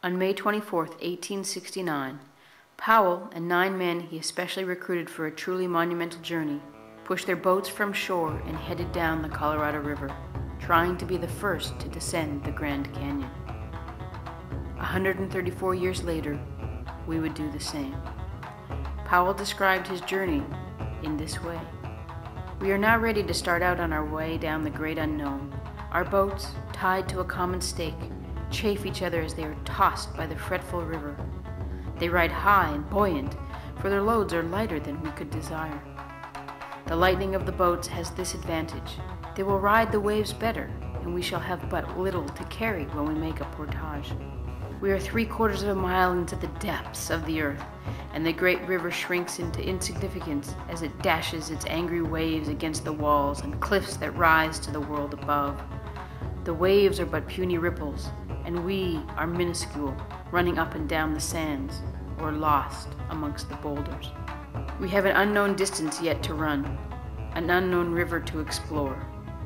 On May 24, 1869, Powell and 9 men he especially recruited for a truly monumental journey pushed their boats from shore and headed down the Colorado River, trying to be the first to descend the Grand Canyon. 134 years later, we would do the same. Powell described his journey in this way. We are now ready to start out on our way down the great unknown. Our boats, tied to a common stake, chafe each other as they are tossed by the fretful river. They ride high and buoyant, for their loads are lighter than we could desire. The lightning of the boats has this advantage: they will ride the waves better, and we shall have but little to carry when we make a portage. We are 3/4 of a mile into the depths of the earth, and the great river shrinks into insignificance as it dashes its angry waves against the walls and cliffs that rise to the world above. The waves are but puny ripples, and we are minuscule, running up and down the sands, or lost amongst the boulders. We have an unknown distance yet to run, an unknown river to explore.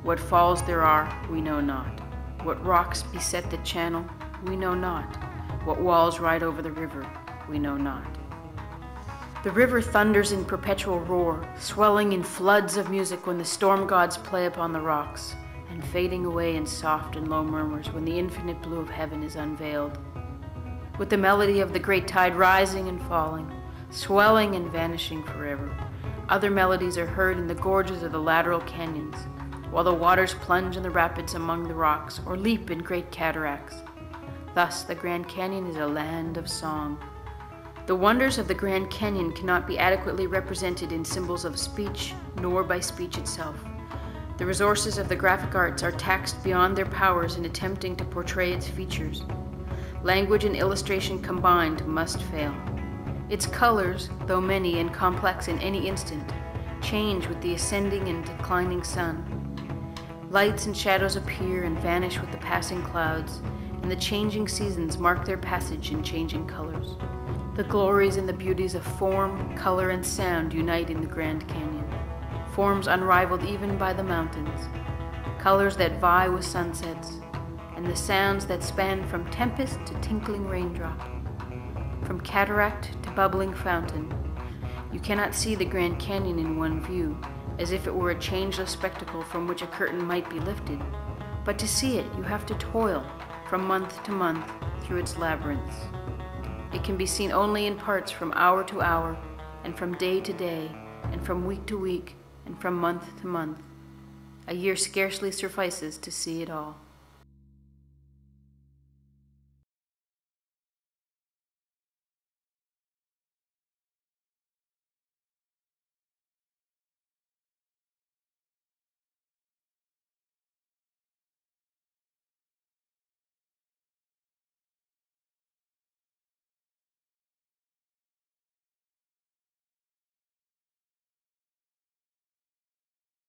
What falls there are, we know not. What rocks beset the channel, we know not. What walls ride over the river, we know not. The river thunders in perpetual roar, swelling in floods of music when the storm gods play upon the rocks, and fading away in soft and low murmurs when the infinite blue of heaven is unveiled. With the melody of the great tide rising and falling, swelling and vanishing forever, other melodies are heard in the gorges of the lateral canyons, while the waters plunge in the rapids among the rocks or leap in great cataracts. Thus the Grand Canyon is a land of song. The wonders of the Grand Canyon cannot be adequately represented in symbols of speech, nor by speech itself. The resources of the graphic arts are taxed beyond their powers in attempting to portray its features. Language and illustration combined must fail. Its colors, though many and complex in any instant, change with the ascending and declining sun. Lights and shadows appear and vanish with the passing clouds, and the changing seasons mark their passage in changing colors. The glories and the beauties of form, color, and sound unite in the Grand Canyon. Forms unrivaled even by the mountains, colors that vie with sunsets, and the sounds that span from tempest to tinkling raindrop, from cataract to bubbling fountain. You cannot see the Grand Canyon in one view, as if it were a changeless spectacle from which a curtain might be lifted, but to see it you have to toil from month to month through its labyrinths. It can be seen only in parts from hour to hour, and from day to day, and from week to week, and from month to month. A year scarcely suffices to see it all.